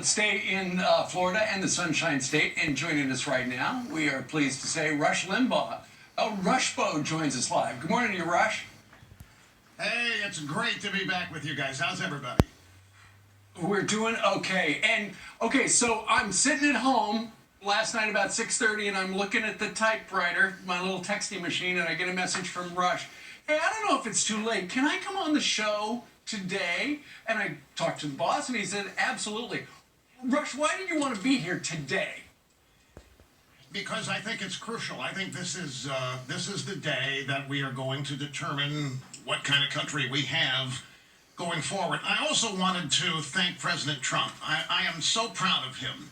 Stay in Florida and the Sunshine State, and joining us right now, we are pleased to say Rush Limbaugh. Rushbo joins us live. Good morning to you, Rush. Hey, it's great to be back with you guys. How's everybody? We're doing okay. And, so I'm sitting at home last night about 6:30, and I'm looking at the typewriter, my little texting machine, and I get a message from Rush. Hey, I don't know if it's too late. Can I come on the show today? And I talked to the boss, and he said, absolutely. Rush, why did you want to be here today? Because I think it's crucial. I think this is the day that we are going to determine what kind of country we have going forward. I also wanted to thank President Trump. I am so proud of him.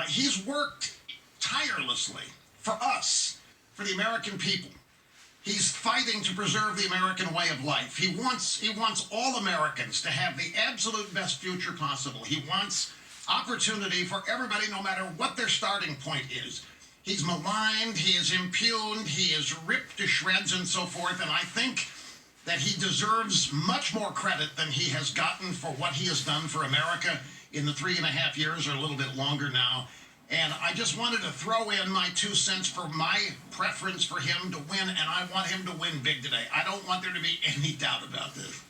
He's worked tirelessly for us, for the American people. He's fighting to preserve the American way of life. He wants all Americans to have the absolute best future possible. He wants opportunity for everybody, no matter what their starting point is. He's maligned, he is impugned, he is ripped to shreds and so forth, and I think that he deserves much more credit than he has gotten for what he has done for America in the 3.5 years or a little bit longer now. And I just wanted to throw in my 2 cents for my preference for him to win, and I want him to win big today. I don't want there to be any doubt about this.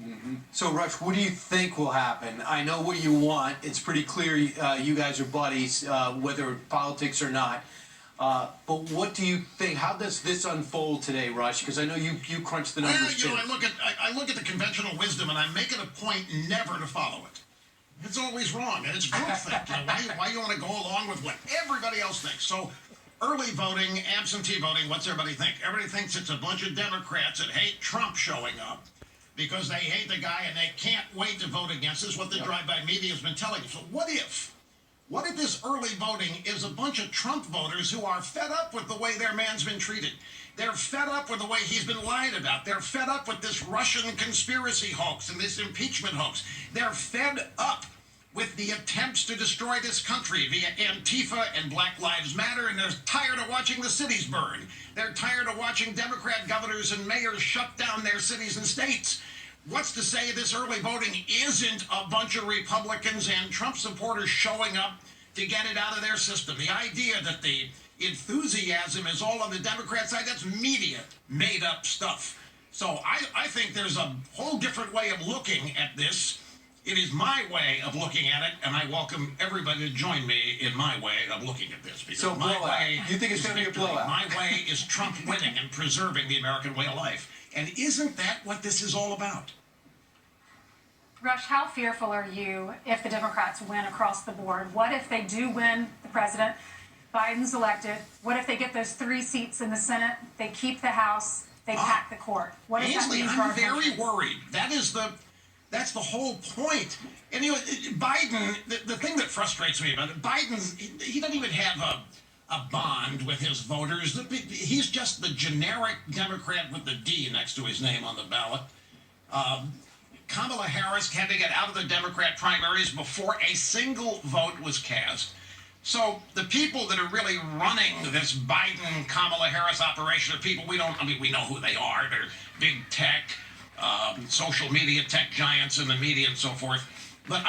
Mm-hmm. So, Rush, what do you think will happen? I know what you want. It's pretty clear you guys are buddies, whether politics or not. But what do you think? How does this unfold today, Rush? Because I know you crunch the numbers too. I look at the conventional wisdom, and I'm making a point never to follow it. It's always wrong, and it's groupthink. Why you want to go along with what everybody else thinks? So, early voting, absentee voting, what's everybody think? Everybody thinks it's a bunch of Democrats that hate Trump showing up because they hate the guy and they can't wait to vote against us, what the drive-by media has been telling us. So what if this early voting is a bunch of Trump voters who are fed up with the way their man's been treated? They're fed up with the way he's been lied about. They're fed up with this Russian conspiracy hoax and this impeachment hoax. They're fed up with the attempts to destroy this country via Antifa and Black Lives Matter, and they're tired of watching the cities burn. They're tired of watching Democrat governors and mayors shut down their cities and states. What's to say this early voting isn't a bunch of Republicans and Trump supporters showing up to get it out of their system? The idea that the enthusiasm is all on the Democrat side, that's media made up stuff. So I think there's a whole different way of looking at this. It is my way of looking at it, and I welcome everybody to join me in my way of looking at this. Because so my way, you think it's going to be a blowout? My way is Trump winning and preserving the American way of life. And isn't that what this is all about? Rush, how fearful are you if the Democrats win across the board? What if they do win the president? Biden's elected. What if they get those 3 seats in the Senate? They keep the House. They pack the court. What does that mean for our country? I'm very worried. That's the whole point. And Biden, the thing that frustrates me about it, Biden, he doesn't even have a bond with his voters. He's just the generic Democrat with the D next to his name on the ballot. Kamala Harris had to get out of the Democrat primaries before a single vote was cast. So the people that are really running this Biden-Kamala Harris operation are people we know who they are. They're big tech, social media tech giants in the media and so forth. But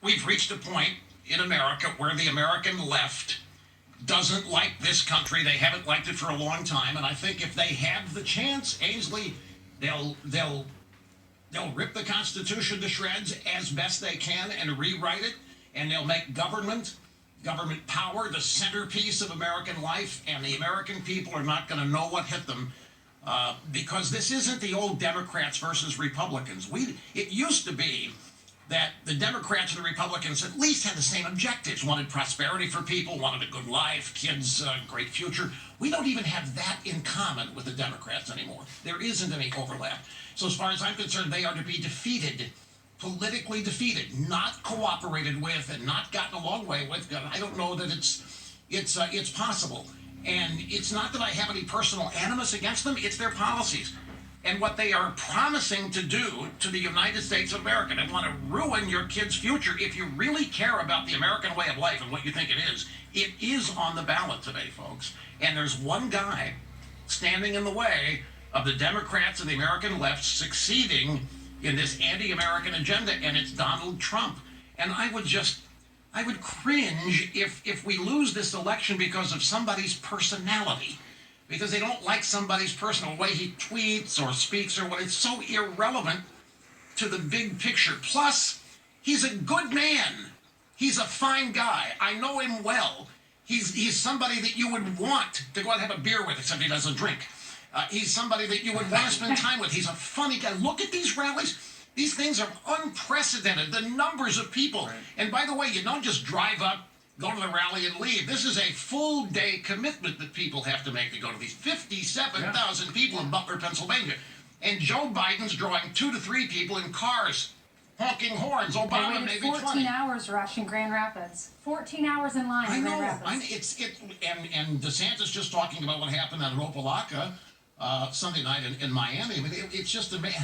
we've reached a point in America where the American left doesn't like this country. They haven't liked it for a long time. And I think if they have the chance, Ainsley, they'll rip the Constitution to shreds as best they can and rewrite it. And they'll make government power the centerpiece of American life. And the American people are not going to know what hit them. Because this isn't the old Democrats versus Republicans. It used to be that the Democrats and the Republicans at least had the same objectives, wanted prosperity for people, wanted a good life, kids, great future. We don't even have that in common with the Democrats anymore. There isn't any overlap. So as far as I'm concerned, they are to be defeated, politically defeated, not cooperated with, and not gotten a long way with. I don't know that it's possible. And it's not that I have any personal animus against them, it's their policies. And what they are promising to do to the United States of America. They want to ruin your kids' future. If you really care about the American way of life and what you think it is on the ballot today, folks. And there's one guy standing in the way of the Democrats and the American left succeeding in this anti-American agenda, and it's Donald Trump. And I would cringe if we lose this election because of somebody's personality, because they don't like somebody's personal way he tweets or speaks or what. It's so irrelevant to the big picture. Plus, he's a good man. He's a fine guy. I know him well. He's somebody that you would want to go out and have a beer with, except he doesn't drink. He's somebody that you would want to spend time with. He's a funny guy. Look at these rallies. These things are unprecedented. The numbers of people. Right. And by the way, you don't just drive up, go to the rally, and leave. This is a full day commitment that people have to make to go to these 57,000 people in Butler, Pennsylvania. And Joe Biden's drawing 2 to 3 people in cars, honking horns. Obama they maybe 14 20. hours, Rush, in Grand Rapids. 14 hours in line in Grand Rapids. And DeSantis just talking about what happened on Ropalaka Sunday night in Miami. I mean, it's just amazing.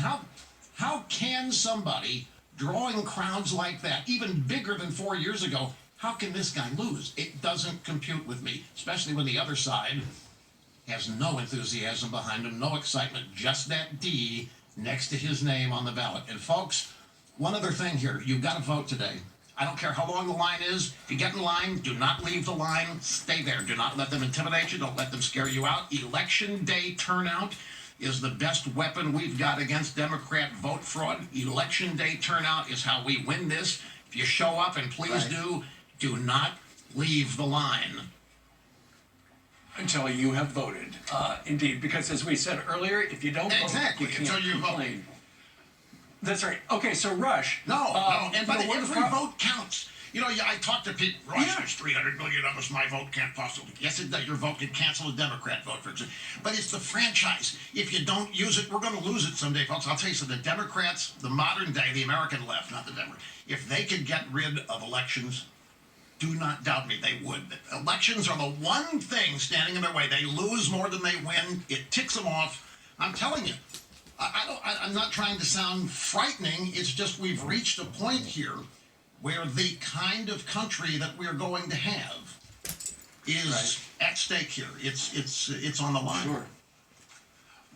How can somebody drawing crowds like that, even bigger than 4 years ago, how can this guy lose? It doesn't compute with me, especially when the other side has no enthusiasm behind him, no excitement, just that D next to his name on the ballot. And folks, one other thing here, you've got to vote today. I don't care how long the line is. If you get in line, do not leave the line. Stay there. Do not let them intimidate you. Don't let them scare you out. Election day turnout is the best weapon we've got against Democrat vote fraud. Election day turnout is how we win this. If you show up, and please do not leave the line. Until you have voted. Indeed, because as we said earlier, if you don't vote, you can't until you complain. vote. That's right. Okay, so Rush. No, and but every vote vote counts. You know, I talk to people. Rush, there's 300 million of us. My vote can't possibly. Yes, it does. Your vote can cancel a Democrat vote, for example. But it's the franchise. If you don't use it, we're going to lose it someday, folks. I'll tell you something. The Democrats, the modern day, the American left, not the Democrats, if they could get rid of elections, do not doubt me, they would. Elections are the one thing standing in their way. They lose more than they win. It ticks them off. I'm telling you. I'm not trying to sound frightening. It's just we've reached a point here where the kind of country that we're going to have is at stake here. It's on the line. Sure.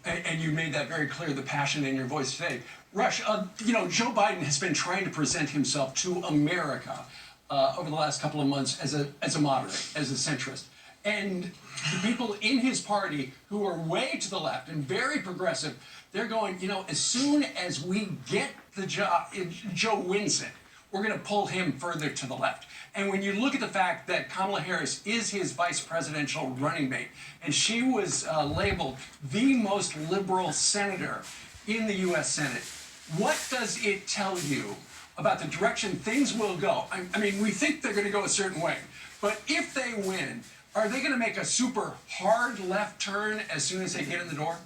And you made that very clear, the passion in your voice today. Rush, Joe Biden has been trying to present himself to America over the last couple of months as a moderate, as a centrist. And the people in his party who are way to the left and very progressive, they're going, as soon as we get the job, if Joe wins it, we're going to pull him further to the left. And when you look at the fact that Kamala Harris is his vice presidential running mate, and she was labeled the most liberal senator in the U.S. Senate, what does it tell you about the direction things will go? I mean, we think they're going to go a certain way, but if they win, are they going to make a super hard left turn as soon as they get in the door?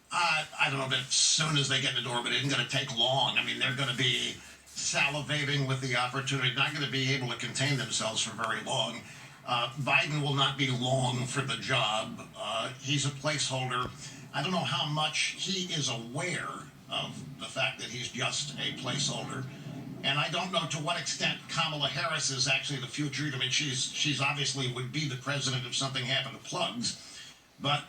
I don't know if as soon as they get in the door, but it isn't going to take long. I mean, they're going to be salivating with the opportunity, not going to be able to contain themselves for very long. Biden will not be long for the job. He's a placeholder. I don't know how much he is aware of the fact that he's just a placeholder. And I don't know to what extent Kamala Harris is actually the future. I mean, she's obviously would be the president if something happened to plugs. But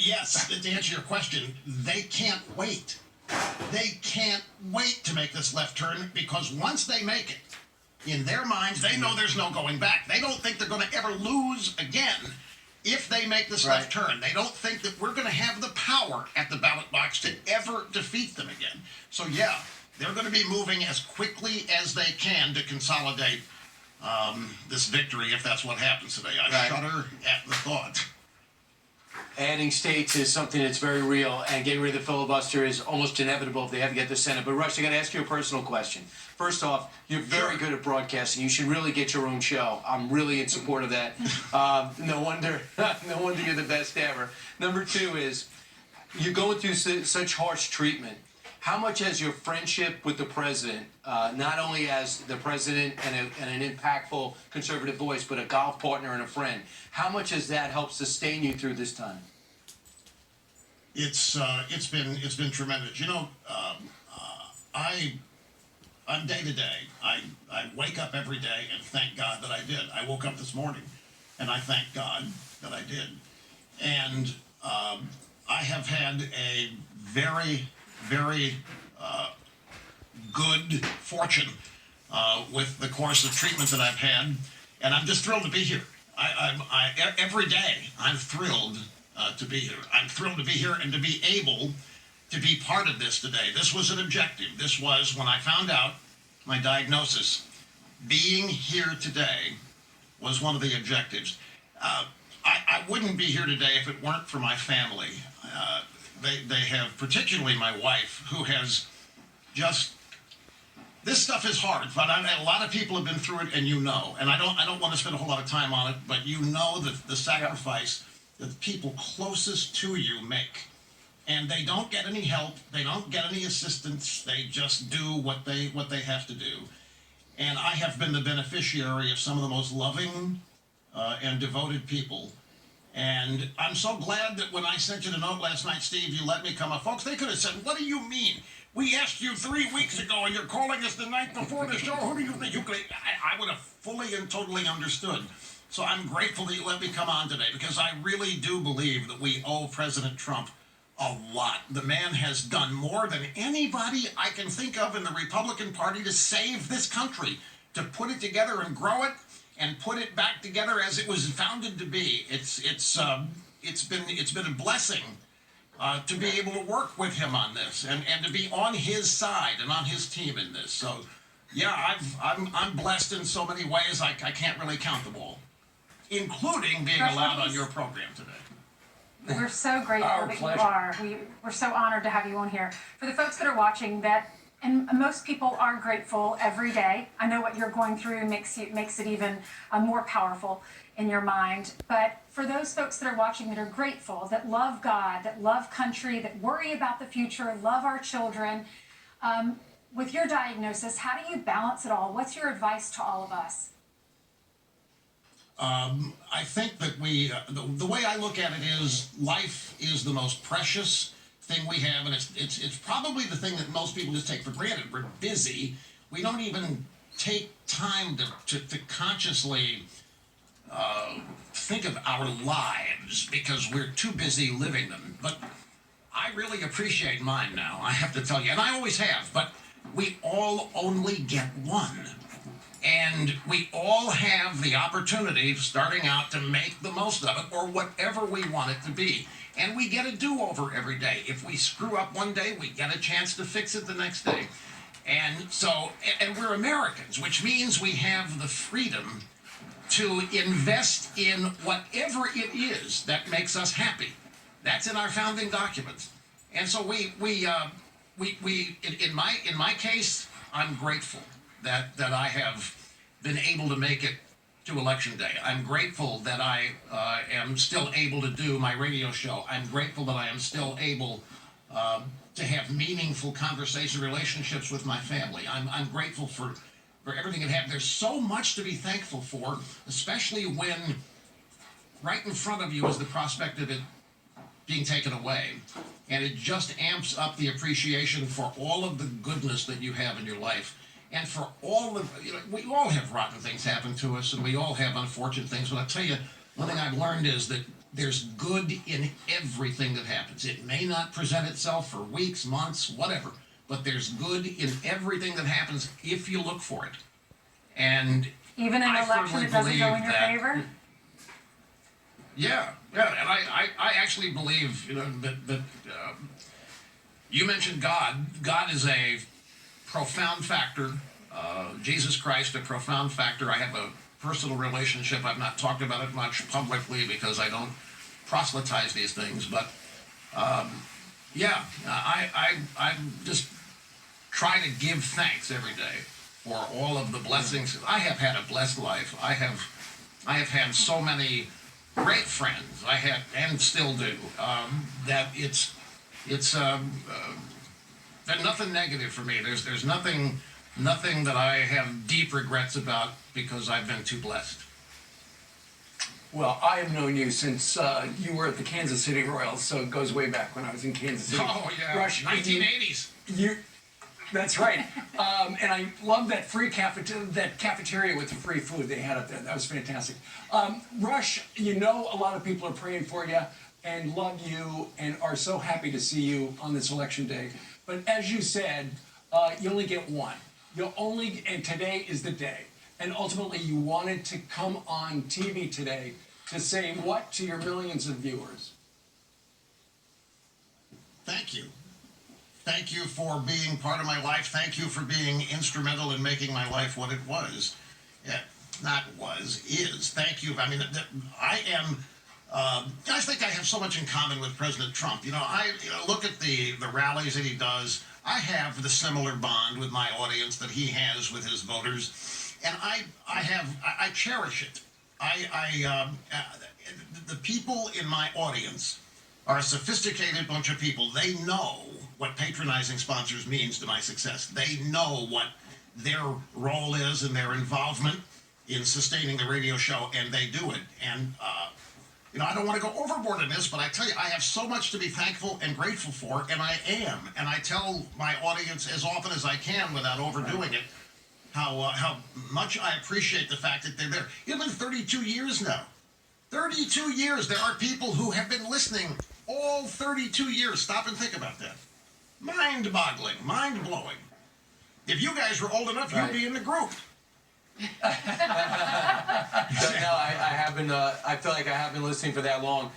yes, to answer your question, they can't wait. They can't wait to make this left turn, because once they make it, in their minds, they know there's no going back. They don't think they're going to ever lose again if they make this left turn. They don't think that we're going to have the power at the ballot box to ever defeat them again. So yeah, they're going to be moving as quickly as they can to consolidate this victory, if that's what happens today. I shudder at the thought. Adding states is something that's very real, and getting rid of the filibuster is almost inevitable if they have to get the Senate. But Rush, I got to ask you a personal question. First off, you're very good at broadcasting. You should really get your own show. I'm really in support of that. No wonder you're the best ever. Number two is, you're going through such harsh treatment. How much has your friendship with the president, not only as the president and an impactful conservative voice, but a golf partner and a friend, how much has that helped sustain you through this time? It's been tremendous. I'm day to day. I wake up every day and thank God that I did. I woke up this morning, and I thank God that I did. And I have had a very, very good fortune with the course of treatment that I've had, and I'm just thrilled to be here. Every day I'm thrilled to be here. I'm thrilled to be here and to be able to be part of this today. This was an objective. This was, when I found out my diagnosis, being here today was one of the objectives. I wouldn't be here today if it weren't for my family. They have, particularly my wife, who has just, this stuff is hard, but a lot of people have been through it, and you know. And I don't want to spend a whole lot of time on it, but you know the sacrifice that the people closest to you make. And they don't get any help. They don't get any assistance. They just do what they have to do. And I have been the beneficiary of some of the most loving and devoted people. And I'm so glad that when I sent you the note last night, Steve, you let me come up. Folks, they could have said, what do you mean? We asked you 3 weeks ago, and you're calling us the night before the show. Who do you think you could? I would have fully and totally understood. So I'm grateful that you let me come on today, because I really do believe that we owe President Trump a lot. The man has done more than anybody I can think of in the Republican Party to save this country, to put it together and grow it and put it back together as it was founded to be. It's been a blessing to be able to work with him on this and to be on his side and on his team in this. So, yeah, I'm blessed in so many ways I can't really count them all, including being allowed on your program today. We're so grateful Our that pleasure. you are. We're so honored to have you on here. For the folks that are watching, and most people are grateful every day. I know what you're going through makes it even more powerful in your mind. But for those folks that are watching that are grateful, that love God, that love country, that worry about the future, love our children, with your diagnosis, how do you balance it all? What's your advice to all of us? I think that the way I look at it is, life is the most precious thing we have, and it's probably the thing that most people just take for granted. We're busy. We don't even take time to consciously think of our lives because we're too busy living them. But I really appreciate mine now, I have to tell you, and I always have, but we all only get one. And we all have the opportunity, starting out, to make the most of it, or whatever we want it to be. And we get a do-over every day. If we screw up one day, we get a chance to fix it the next day. And so, and we're Americans, which means we have the freedom to invest in whatever it is that makes us happy. That's in our founding documents. And so in my case, I'm grateful that I have been able to make it to Election Day. I'm grateful that I am still able to do my radio show. I'm grateful that I am still able to have meaningful conversation relationships with my family. I'm grateful for everything that happened. There's so much to be thankful for, especially when right in front of you is the prospect of it being taken away. And it just amps up the appreciation for all of the goodness that you have in your life. And for all of, we all have rotten things happen to us, and we all have unfortunate things. But I'll tell you, one thing I've learned is that there's good in everything that happens. It may not present itself for weeks, months, whatever, but there's good in everything that happens if you look for it. And Even in an election that doesn't go in your favor? Yeah, and I actually believe, that you mentioned God. God is a profound factor. Jesus Christ, a profound factor. I have a personal relationship. I've not talked about it much publicly because I don't proselytize these things. But I just try to give thanks every day for all of the blessings. I have had a blessed life. I have had so many great friends. I had and still do. That it's nothing negative for me. There's nothing that I have deep regrets about because I've been too blessed. Well, I have known you since you were at the Kansas City Royals, so it goes way back when I was in Kansas City. Oh yeah, Rush, 1980s. That's right. And I love that cafeteria with the free food they had up there. That was fantastic. Rush, a lot of people are praying for you and love you and are so happy to see you on this election day. But as you said, you only get one. And today is the day. And ultimately, you wanted to come on TV today to say what to your millions of viewers? Thank you. Thank you for being part of my life. Thank you for being instrumental in making my life what it was. Yeah, not was, is. Thank you. I mean, I am. I think I have so much in common with President Trump. I look at the rallies that he does. I have the similar bond with my audience that he has with his voters, and I cherish it. The people in my audience are a sophisticated bunch of people. They know what patronizing sponsors means to my success. They know what their role is and their involvement in sustaining the radio show, and they do it. And I don't want to go overboard in this, but I tell you, I have so much to be thankful and grateful for, and I am. And I tell my audience as often as I can without overdoing it how much I appreciate the fact that they're there. It's been 32 years now. 32 years. There are people who have been listening all 32 years. Stop and think about that. Mind-boggling, mind-blowing. If you guys were old enough, you'd be in the group. No, I have been. I feel like I have been listening for that long.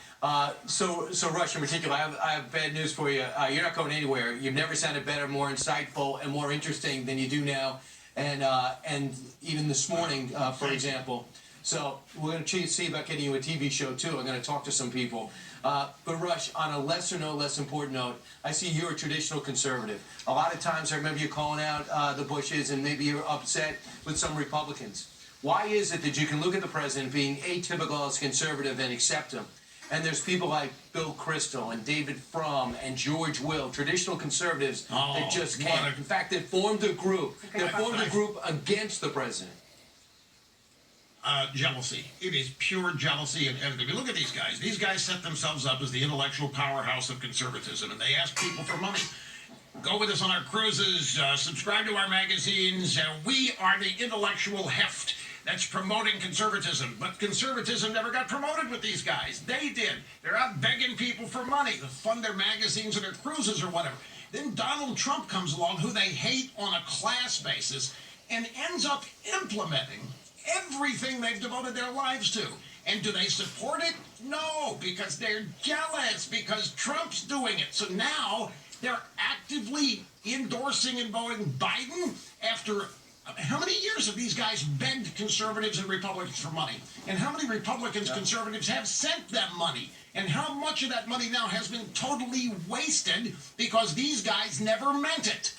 So Rush, in particular, I have bad news for you. You're not going anywhere. You've never sounded better, more insightful, and more interesting than you do now. And even this morning, for example. So we're going to see about getting you a TV show too. I'm going to talk to some people. But Rush, on a lesser note, less important note, I see you're a traditional conservative. A lot of times I remember you calling out the Bushes, and maybe you're upset with some Republicans. Why is it that you can look at the president being atypical as conservative and accept him? And there's people like Bill Kristol and David Frum and George Will, traditional conservatives that just can't. In fact, they formed a group. They formed a group against the president. Jealousy. It is pure jealousy and envy. Look at these guys. These guys set themselves up as the intellectual powerhouse of conservatism, and they ask people for money. Go with us on our cruises, subscribe to our magazines. We are the intellectual heft that's promoting conservatism. But conservatism never got promoted with these guys. They did. They're out begging people for money to fund their magazines or their cruises or whatever. Then Donald Trump comes along, who they hate on a class basis, and ends up implementing everything they've devoted their lives to. And do they support it? No, because they're jealous, because Trump's doing it. So now they're actively endorsing and voting Biden after how many years have these guys begged conservatives and Republicans for money? And how many Republicans, conservatives have sent them money? And how much of that money now has been totally wasted because these guys never meant it?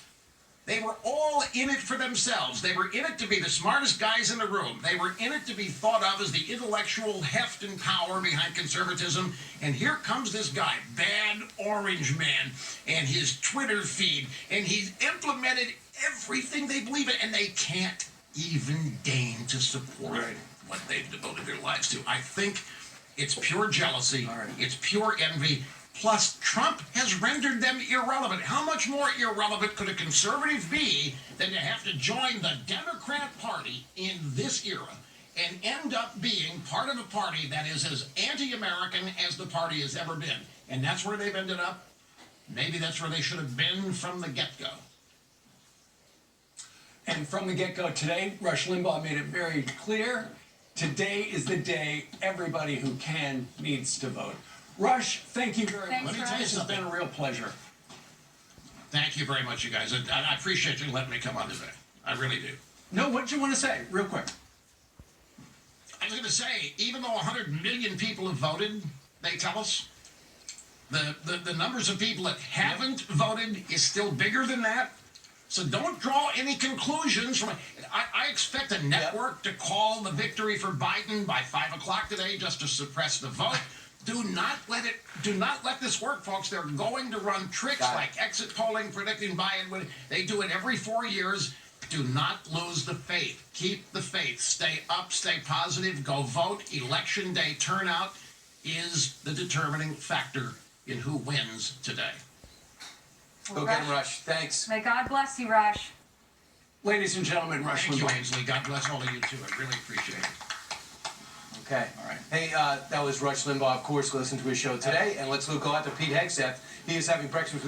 They were all in it for themselves. They were in it to be the smartest guys in the room. They were in it to be thought of as the intellectual heft and power behind conservatism. And here comes this guy, Bad Orange Man, and his Twitter feed. And he's implemented everything they believe in, and they can't even deign to support what they've devoted their lives to. I think it's pure jealousy. It's pure envy. Plus, Trump has rendered them irrelevant. How much more irrelevant could a conservative be than to have to join the Democrat Party in this era and end up being part of a party that is as anti-American as the party has ever been? And that's where they've ended up. Maybe that's where they should have been from the get-go. And from the get-go today, Rush Limbaugh made it very clear. Today is the day everybody who can needs to vote. Rush, thank you very much. Let me tell you This has something. been a real pleasure. Thank you very much, you guys. I appreciate you letting me come on today. I really do. No, what do you want to say, real quick? I was going to say, even though 100 million people have voted, they tell us, the numbers of people that haven't voted is still bigger than that. So don't draw any conclusions from it. I expect a network to call the victory for Biden by 5 o'clock today just to suppress the vote. Do not let this work, folks. They're going to run tricks like exit polling predicting Biden. They do it every 4 years. Do not lose the faith. Keep the faith. Stay up, stay positive, go vote. Election day turnout is the determining factor in who wins today. Go get him, Rush. Thanks. May God bless you, Rush. Ladies and gentlemen, Rush Thank you, Limbaugh. Ainsley. God bless all of you, too. I really appreciate it. Okay. All right. Hey, that was Rush Limbaugh, of course. Listen to his show today. And let's go out to Pete Hegseth. He is having breakfast with